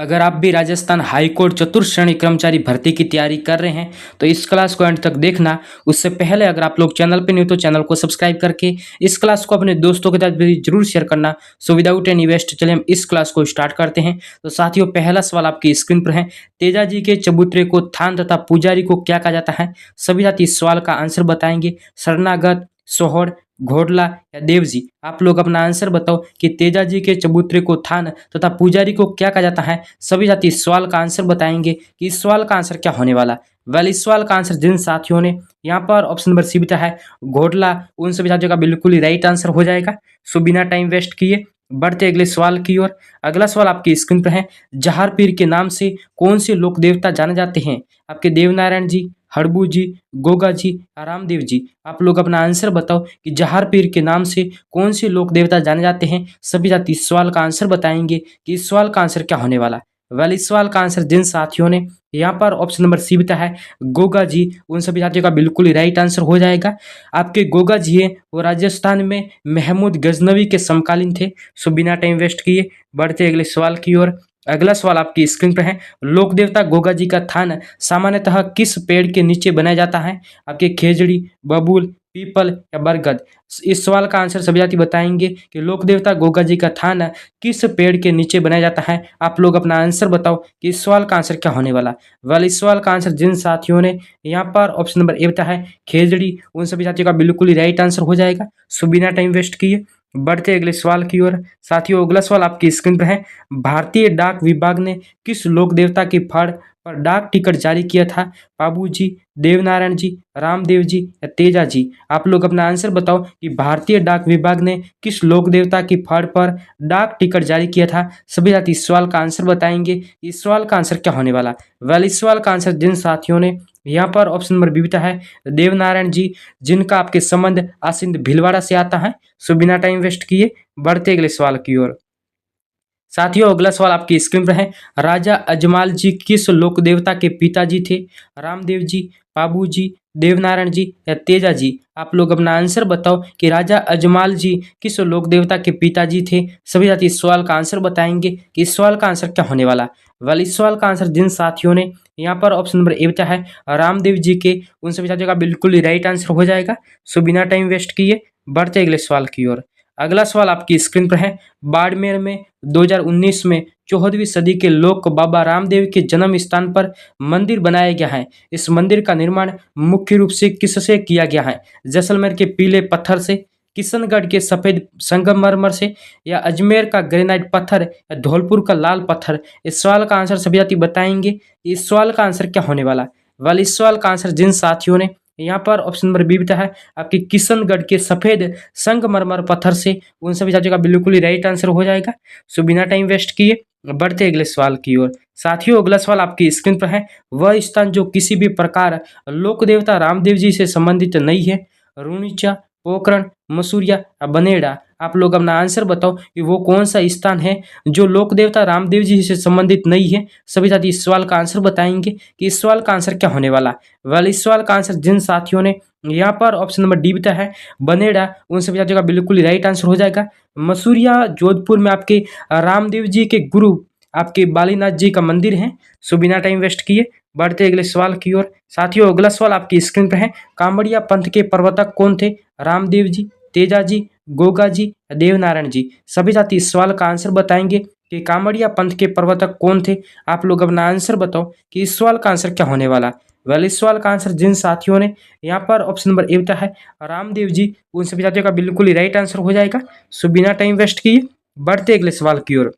अगर आप भी राजस्थान हाई कोर्ट चतुर्थ श्रेणी कर्मचारी भर्ती की तैयारी कर रहे हैं तो इस क्लास को एंड तक देखना। उससे पहले अगर आप लोग चैनल पर न्यू तो चैनल को सब्सक्राइब करके इस क्लास को अपने दोस्तों के साथ भी जरूर शेयर करना। सो विदाउट एनी वेस्ट चलिए हम इस क्लास को स्टार्ट करते हैं। तो साथियों, पहला सवाल आपकी स्क्रीन पर है। तेजा जी के चबूतरे को थान तथा पुजारी को क्या कहा जाता है? सभी साथी इस सवाल का आंसर बताएंगे। शरणागत, सोहर, घोड़ला या देव जी। आप लोग अपना आंसर बताओ कि तेजा जी के चबूतरे को थान तथा पुजारी को क्या कहा जाता है? सभी साथी इस सवाल का आंसर बताएंगे कि इस सवाल का आंसर क्या होने वाला। इस सवाल का आंसर जिन साथियों ने यहाँ पर ऑप्शन नंबर सी बताया है घोड़ला, उन सभी साथियों का बिल्कुल ही राइट आंसर हो जाएगा। सो बिना टाइम वेस्ट किए बढ़ते अगले सवाल की ओर। अगला सवाल आपकी स्क्रीन पर है। जहार पीर के नाम से कौन से लोक देवता जाने जाते हैं? आपके देवनारायण जी, हड़बू जी, गोगा जी, रामदेव जी। आप लोग अपना आंसर बताओ कि जहार पीर के नाम से कौन से लोक देवता जाने जाते हैं? सभी साथी इस सवाल का आंसर बताएंगे कि इस सवाल का आंसर क्या होने वाला। इस सवाल का आंसर जिन साथियों ने यहाँ पर ऑप्शन नंबर सी बताया है गोगा जी, उन सभी साथियों का बिल्कुल ही राइट आंसर हो जाएगा। आपके गोगा जी हैं वो राजस्थान में महमूद गजनवी के समकालीन थे। सो बिना टाइम वेस्ट किए बढ़ते अगले सवाल की ओर। अगला सवाल आपकी स्क्रीन पर है। लोक देवता गोगा जी का थान सामान्यतः किस पेड़ के नीचे बनाया जाता है? आपके खेजड़ी, बबूल, पीपल या बरगद। इस सवाल का आंसर सभी साथी बताएंगे कि लोक देवता गोगा जी का थान किस पेड़ के नीचे बनाया जाता है। आप लोग अपना आंसर बताओ कि इस सवाल का आंसर क्या होने वाला। इस सवाल का आंसर जिन साथियों ने यहाँ पर ऑप्शन नंबर ए बताया है खेजड़ी, उन सभी साथियों का बिल्कुल ही राइट आंसर हो जाएगा। सो बिना टाइम वेस्ट किए बढ़ते अगले सवाल की ओर। साथियों, अगला सवाल आपकी स्क्रीन पर है। भारतीय डाक विभाग ने किस लोक देवता की फाड़ पर डाक टिकट जारी किया था? बाबू जी, देवनारायण जी, रामदेव जी या तेजा जी। आप लोग अपना आंसर बताओ कि भारतीय डाक विभाग ने किस लोक देवता की फाड़ पर डाक टिकट जारी किया था। सभी साथी इस सवाल का आंसर बताएंगे। इस सवाल का आंसर क्या होने वाला। इस सवाल का आंसर जिन साथियों ने यहाँ पर ऑप्शन नंबर बी बताया है देवनारायण जी, जिनका आपके संबंध आसिंद भीलवाड़ा से आता है। सो बिना टाइम वेस्ट किए बढ़ते अगले सवाल की ओर। साथियों, अगला सवाल आपकी स्क्रीन पर है। राजा अजमाल जी किस लोक देवता के पिताजी थे? रामदेव जी, बाबू जी, देवनारायण जी या तेजा जी। आप लोग अपना आंसर बताओ कि राजा अजमाल जी किस लोक देवता के पिताजी थे। सभी साथी इस सवाल का आंसर बताएंगे कि इस सवाल का आंसर क्या होने वाला। इस सवाल का आंसर जिन साथियों ने यहाँ पर ऑप्शन नंबर ए बताया है रामदेव जी के, उन सभी साथियों का बिल्कुल ही राइट आंसर हो जाएगा। सो बिना टाइम वेस्ट किए बढ़ते अगले सवाल की ओर। अगला सवाल आपकी स्क्रीन पर है। बाड़मेर में 2019 में 14वीं सदी के लोक बाबा रामदेव के जन्म स्थान पर मंदिर बनाया गया है। इस मंदिर का निर्माण मुख्य रूप से किससे किया गया है? जैसलमेर के पीले पत्थर से, किशनगढ़ के सफेद संगमरमर से या अजमेर का ग्रेनाइट पत्थर या धौलपुर का लाल पत्थर। इस सवाल का आंसर सभी साथी बताएंगे। इस सवाल का आंसर क्या होने वाला। इस सवाल का आंसर जिन साथियों ने यहाँ पर ऑप्शन नंबर बी बताया है आपके किशनगढ़ के सफेद संगमरमर पत्थर से, उन सभी साथियों का बिल्कुल ही राइट आंसर हो जाएगा। सो बिना टाइम वेस्ट किए बढ़ते अगले सवाल की ओर। साथियों, अगला सवाल आपकी स्क्रीन पर है। वह स्थान जो किसी भी प्रकार लोक देवता रामदेव जी से संबंधित नहीं है? रुणिचा, पोखरण, मसूरिया या बनेड़ा। आप लोग अपना आंसर बताओ कि वो कौन सा स्थान है जो लोक देवता रामदेव जी से संबंधित नहीं है। सभी साथी इस सवाल का आंसर बताएंगे कि इस सवाल का आंसर क्या होने वाला। इस सवाल का आंसर जिन साथियों ने यहाँ पर ऑप्शन नंबर डी बताया है बनेड़ा, उन सभी साथियों का बिल्कुल ही राइट आंसर हो जाएगा। मसूरिया जोधपुर में आपके रामदेव जी के गुरु आपके बालीनाथ जी का मंदिर है। सो बिना टाइम वेस्ट किए बढ़ते अगले सवाल की ओर। साथियों, अगला सवाल आपकी स्क्रीन पर है। कांवड़िया पंथ के प्रवर्तक कौन थे? रामदेव जी, तेजा जी, गोगा जी, देवनारायण जी। सभी साथी इस सवाल का आंसर बताएंगे कि कांवड़िया पंथ के प्रवर्तक कौन थे। आप लोग अपना आंसर बताओ कि इस सवाल का आंसर क्या होने वाला। इस सवाल का आंसर जिन साथियों ने यहाँ पर ऑप्शन नंबर ए बताया है रामदेव जी, उन सभी साथियों का बिल्कुल ही राइट आंसर हो जाएगा। सो बिना टाइम वेस्ट किए बढ़ते अगले सवाल की ओर।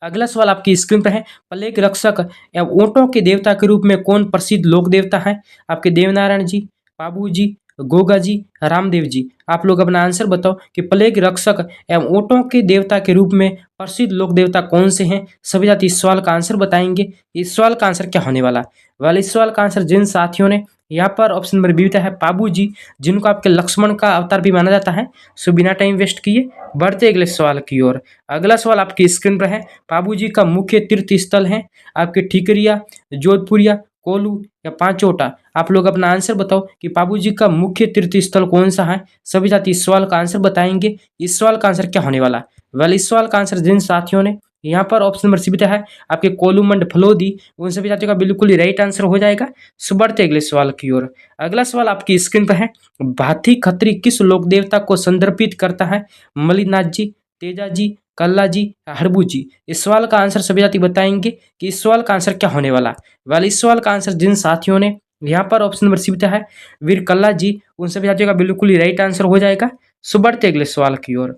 अगला सवाल आपकी स्क्रीन पर है। प्लेग रक्षक या ऊंटों के देवता के रूप में कौन प्रसिद्ध लोक देवता है? आपके देवनारायण जी, बाबू जी, गोगा जी, रामदेव जी। आप लोग अपना आंसर बताओ कि प्लेग रक्षक एवं ऊंटों के देवता के रूप में प्रसिद्ध लोक देवता कौन से हैं। सभी साथी इस सवाल का आंसर बताएंगे। इस सवाल का आंसर क्या होने वाला। इस सवाल का आंसर जिन साथियों ने यहाँ पर ऑप्शन नंबर बी है बाबू जी, जिनको आपके लक्ष्मण का अवतार भी माना जाता है। सो बिना टाइम वेस्ट किए बढ़ते अगले सवाल की ओर। अगला सवाल आपकी स्क्रीन पर है। बाबू जी का मुख्य तीर्थ स्थल है आपके ठीकरिया, जोधपुरिया, कोलू या पांचोटा। आप लोग अपना आंसर बताओ कि बाबू जी का मुख्य तीर्थ स्थल कौन सा है। सभी साथी इस सवाल का आंसर बताएंगे। इस सवाल का आंसर क्या होने वाला। इस सवाल का आंसर जिन साथियों ने यहाँ पर ऑप्शन नंबर सी है आपके कोलूमंड फलोदी, उन सभी जातियों का बिल्कुल ही राइट आंसर हो जाएगा। सो बढ़ते अगले सवाल की ओर। अगला सवाल आपकी स्क्रीन पर है, भाथी खत्री किस लोक देवता को संदर्भित करता है? मलिनाथ जी, तेजा जी, कल्ला जी, हड़बू जी। इस सवाल का आंसर सभी जाति बताएंगे कि इस सवाल का आंसर क्या होने वाला। वाले इस सवाल का आंसर जिन साथियों ने यहाँ पर ऑप्शन नंबर सी है वीर कल्ला जी, उन सभी जातियों का बिल्कुल ही राइट आंसर हो जाएगा। सो बढ़ते अगले सवाल की ओर।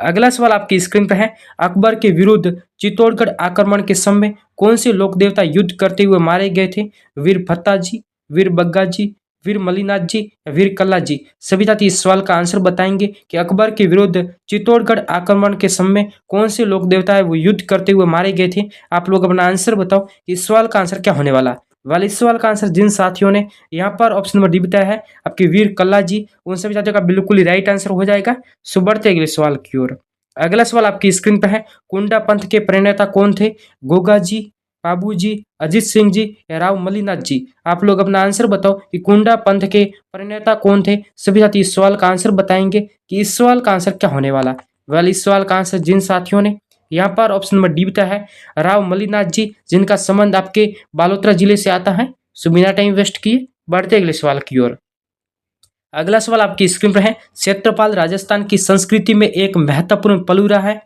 अगला सवाल आपकी स्क्रीन पर है, अकबर के विरुद्ध चित्तौड़गढ़ आक्रमण के समय कौन से लोक देवता युद्ध करते हुए मारे गए थे? वीर फत्ता जी, वीर बग्गा जी, वीर मलिनाथ जी या वीर कल्ला जी। सभी जाति इस सवाल का आंसर बताएंगे कि अकबर के विरुद्ध चित्तौड़गढ़ आक्रमण के समय कौन से लोक देवता है वो युद्ध करते हुए मारे गए थे। आप लोग अपना आंसर बताओ कि इस सवाल का आंसर क्या होने वाला। वाले इस सवाल का आंसर जिन साथियों ने यहाँ पर ऑप्शन नंबर डी बताया है आपके वीर कल्ला जी, उन सभी साथियों का बिल्कुल ही राइट आंसर हो जाएगा। सो बढ़ते अगले सवाल की ओर। अगला सवाल आपकी स्क्रीन पर है, कुंडा पंथ के प्रणेता कौन थे? गोगा जी, बाबू जी, अजीत सिंह जी या राव मलिनाथ जी। आप लोग अपना आंसर बताओ कि कुंडा पंथ के प्रणेता कौन थे। सभी साथी इस सवाल का आंसर बताएंगे कि इस सवाल का आंसर क्या होने वाला। वेल इस सवाल का आंसर जिन साथियों ने यहाँ पर ऑप्शन नंबर डी बताया है राव मलिनाथ जी, जिनका संबंध आपके बालोतरा जिले से आता है। सो बिना टाइम वेस्ट किए बढ़ते अगले सवाल की ओर। अगला सवाल आपकी स्क्रीन पर है, क्षेत्रपाल राजस्थान की संस्कृति में एक महत्वपूर्ण पहलू रहा है।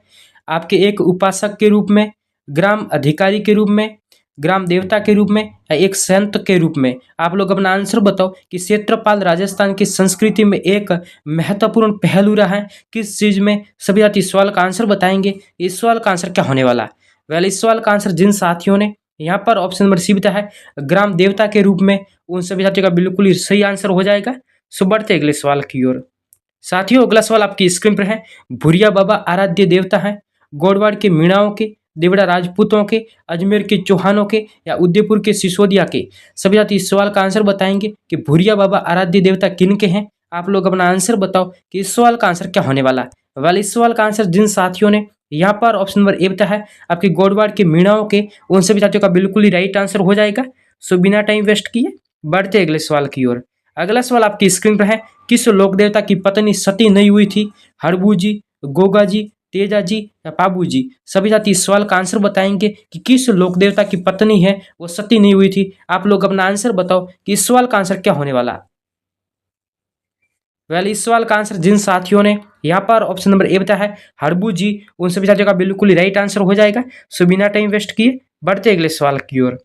आपके एक उपासक के रूप में, ग्राम अधिकारी के रूप में, ग्राम देवता के रूप में या एक संत के रूप में। आप लोग अपना आंसर बताओ कि क्षेत्रपाल राजस्थान की संस्कृति में एक महत्वपूर्ण पहलू रहा है किस चीज में। सभी साथी इस सवाल का आंसर बताएंगे, इस सवाल का आंसर क्या होने वाला। वेल इस सवाल का आंसर जिन साथियों ने यहाँ पर ऑप्शन नंबर सी बताया है ग्राम देवता के रूप में, उन सभी साथियों का बिल्कुल ही सही आंसर हो जाएगा। सो बढ़ते अगले सवाल की ओर। साथियों अगला सवाल आपकी स्क्रीन पर है, भुरिया बाबा आराध्य देवता है गोडवाड़ के मीणाओं के, देवड़ा राजपूतों के, अजमेर के चौहानों के या उदयपुर के सिसोदिया के। सभी साथी इस सवाल का आंसर बताएंगे कि भुरिया बाबा आराध्य देवता किन के हैं। आप लोग अपना आंसर बताओ कि इस सवाल का आंसर क्या होने वाला। वाले इस सवाल का आंसर जिन साथियों ने यहाँ पर ऑप्शन नंबर ए बताया है आपके गोडवाड़ के मीणाओं के, उन सभी साथियों का बिल्कुल ही राइट आंसर हो जाएगा। सो बिना टाइम वेस्ट किए बढ़ते अगले सवाल की ओर। अगला सवाल आपकी स्क्रीन पर है, किस लोक देवता की पत्नी सती नहीं हुई थी? हड़बू जी, गोगा जी, तेजा जी या पाबू जी। सभी साथी इस सवाल का आंसर बताएंगे कि किस लोक देवता की पत्नी है वो सती नहीं हुई थी। आप लोग अपना आंसर बताओ कि इस सवाल का आंसर क्या होने वाला। वेल इस सवाल का आंसर जिन साथियों ने यहाँ पर ऑप्शन नंबर ए बताया है हड़बू जी, उन सभी साथियों का बिल्कुल ही राइट आंसर हो जाएगा। सो बिना टाइम वेस्ट किए बढ़ते अगले सवाल की ओर।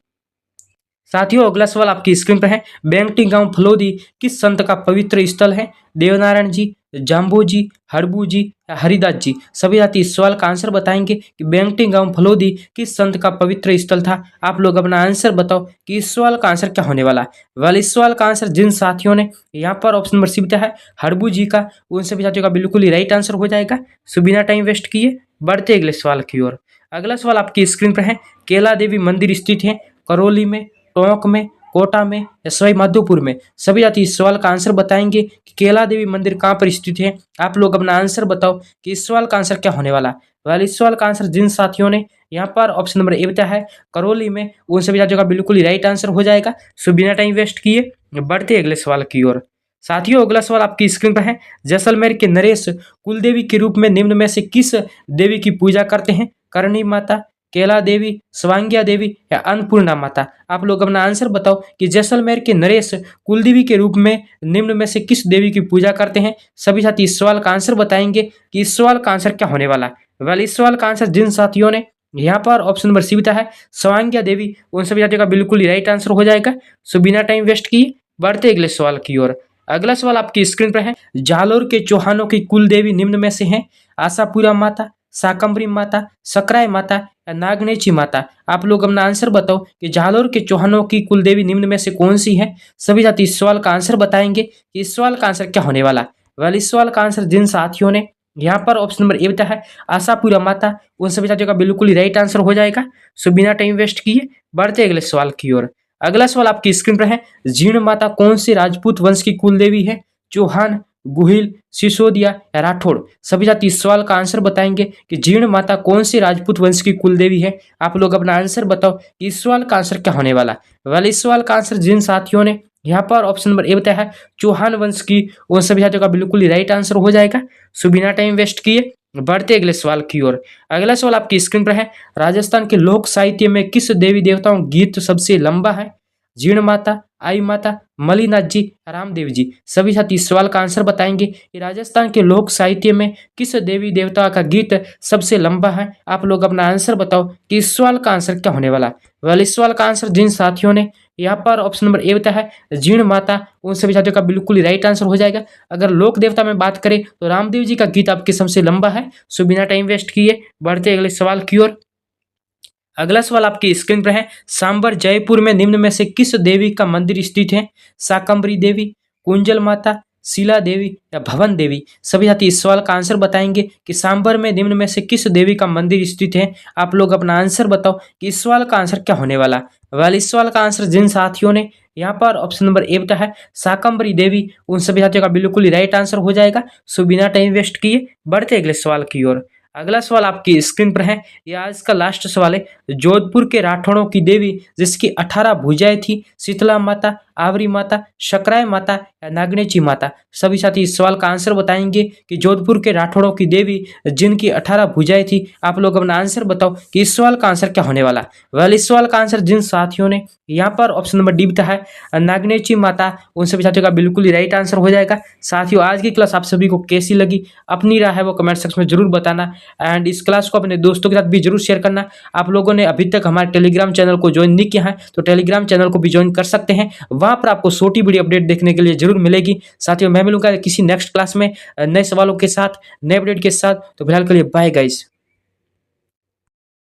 साथियों अगला सवाल आपकी स्क्रीन पर है, बेंगटी गांव फलोदी किस संत का पवित्र स्थल है? देवनारायण जी, जाम्बू जी, हड़बू जी या हरिदास जी। सभी साथी इस सवाल का आंसर बताएंगे कि बेंगटी गांव फलोदी किस संत का पवित्र स्थल था। आप लोग अपना आंसर बताओ कि इस सवाल का आंसर क्या होने वाला। वाले इस सवाल का आंसर जिन साथियों ने यहाँ पर ऑप्शन नंबर सी है हड़बू जी का, उन सभी साथियों का बिल्कुल ही राइट आंसर हो जाएगा। सो बिना टाइम वेस्ट किए बढ़ते अगले सवाल की ओर। अगला सवाल आपकी स्क्रीन पर है, केला देवी मंदिर स्थित है करौली में, टोंक में, कोटा में या सवाई माधोपुर में। सभी साथी इस सवाल का आंसर बताएंगे कि केला देवी मंदिर कहाँ पर स्थित है। आप लोग अपना आंसर बताओ कि इस सवाल का आंसर क्या होने वाला। वाले इस सवाल का आंसर जिन साथियों ने यहाँ पर ऑप्शन नंबर ए बताया है करौली में, उन सभी साथियों का बिल्कुल ही राइट आंसर हो जाएगा। सो बिना टाइम वेस्ट किए बढ़ते अगले सवाल की ओर। साथियों अगला सवाल आपकी स्क्रीन पर है, जैसलमेर के नरेश कुलदेवी के रूप में निम्न में से किस देवी की पूजा करते हैं? करणी माता, केला देवी, स्वांग्या देवी या अन्नपूर्णा माता। आप लोग अपना आंसर बताओ कि जैसलमेर के नरेश कुलदेवी के रूप में निम्न में से किस देवी की पूजा करते हैं। सभी साथी इस सवाल का आंसर बताएंगे कि इस सवाल का आंसर क्या होने वाला। वेल इस सवाल का आंसर जिन साथियों ने यहाँ पर ऑप्शन नंबर सी बताया है स्वांग्या देवी, उन सभी साथियों का बिल्कुल ही राइट आंसर हो जाएगा। सो बिना टाइम वेस्ट किए बढ़ते अगले सवाल की ओर। अगला सवाल आपकी स्क्रीन पर है, जालोर के चौहानों की कुल देवी निम्न में से हैं? आशापुरा माता, शाकंभरी माता, सकराय माता या नागनेची माता। आप लोग अपना आंसर बताओ कि जालोर के चौहानों की कुल देवी निम्न में से कौन सी है। सभी साथी इस सवाल का आंसर बताएंगे कि इस सवाल का आंसर क्या होने वाला। वेल इस सवाल का आंसर जिन साथियों ने यहाँ पर ऑप्शन नंबर ए बताया है आशापुरा माता, उन सभी साथियों का बिल्कुल ही राइट आंसर हो जाएगा। सो बिना टाइम वेस्ट किए बढ़ते अगले सवाल की ओर। अगला सवाल आपकी स्क्रीन पर है, जीर्ण माता कौन सी राजपूत वंश की कुल देवी है? चौहान, गुहिल, सिसोदिया या राठौड़। सभी साथी इस सवाल का आंसर बताएंगे कि जीर्ण माता कौन सी राजपूत वंश की कुल देवी है। आप लोग अपना आंसर बताओ कि इस सवाल का आंसर क्या होने वाला। वाले इस सवाल का आंसर जिन साथियों ने यहाँ पर ऑप्शन नंबर ए बताया है चौहान वंश की, उन सभी साथियों का बिल्कुल ही राइट आंसर हो जाएगा। सो बिना टाइम वेस्ट किए बढ़ते अगले सवाल की ओर। अगला सवाल आपकी स्क्रीन पर है। राजस्थान के लोक साहित्य में किस देवी देवताओं गीत सबसे लंबा है? जीण माता, आई माता, मलिनाथ जी, रामदेव जी। सभी साथी इस सवाल का आंसर बताएंगे कि राजस्थान के लोक साहित्य में किस देवी देवता का गीत सबसे लंबा है। आप लोग अपना आंसर बताओ कि इस सवाल का आंसर क्या होने वाला है। वेल, इस सवाल का आंसर जिन साथियों ने यहाँ पर ऑप्शन नंबर ए बताया है जीण माता, उन सभी साथियों का बिल्कुल ही राइट आंसर हो जाएगा। अगर लोक देवता में बात करें तो रामदेव जी का गीत आपके सबसे लंबा है। सो बिना टाइम वेस्ट किए बढ़ते अगले सवाल की ओर। अगला सवाल आपकी स्क्रीन पर है। सांबर जयपुर में निम्न में से किस देवी का मंदिर स्थित है? शाकंभरी देवी, कुंजल माता, शीला देवी या भवन देवी। सभी साथी इस सवाल का आंसर बताएंगे कि सांबर में निम्न में से किस देवी का मंदिर स्थित है। आप लोग अपना आंसर बताओ कि इस सवाल का आंसर क्या होने वाला। वेल, इस सवाल का आंसर जिन साथियों ने यहाँ पर ऑप्शन नंबर ए बताया है शाकंभरी देवी, उन सभी साथियों का बिल्कुल ही राइट आंसर हो जाएगा। सो बिना टाइम वेस्ट किए बढ़ते अगले सवाल की ओर। अगला सवाल आपकी स्क्रीन पर है। यह आज का लास्ट सवाल है। जोधपुर के राठौड़ों की देवी जिसकी 18 भुजाएं थी, शीतला माता, आवरी माता, शकराय माता या नागनेची माता। सभी साथी इस सवाल का आंसर बताएंगे कि जोधपुर के राठौड़ों की देवी जिनकी 18 भुजाएं थी। आप लोग अपना आंसर बताओ कि इस सवाल का आंसर क्या होने वाला। वेल, इस सवाल का आंसर जिन साथियों ने यहाँ पर ऑप्शन नंबर डी बताया है नागनेची माता, उन सभी साथियों का बिल्कुल ही राइट आंसर हो जाएगा। साथियों, आज की क्लास आप सभी को कैसी लगी, अपनी राय है वो कमेंट सेक्शन में जरूर बताना। एंड इस क्लास को अपने दोस्तों के साथ भी जरूर शेयर करना। आप लोगों ने अभी तक हमारे टेलीग्राम चैनल को ज्वाइन नहीं किया है तो टेलीग्राम चैनल को भी ज्वाइन कर सकते हैं। वहां पर आपको छोटी बड़ी अपडेट देखने के लिए जरूर मिलेगी। साथियों, मैं मिलूंगा किसी नेक्स्ट क्लास में नए सवालों के साथ, नए अपडेट के साथ। तो फिलहाल के लिए बाय गाइस।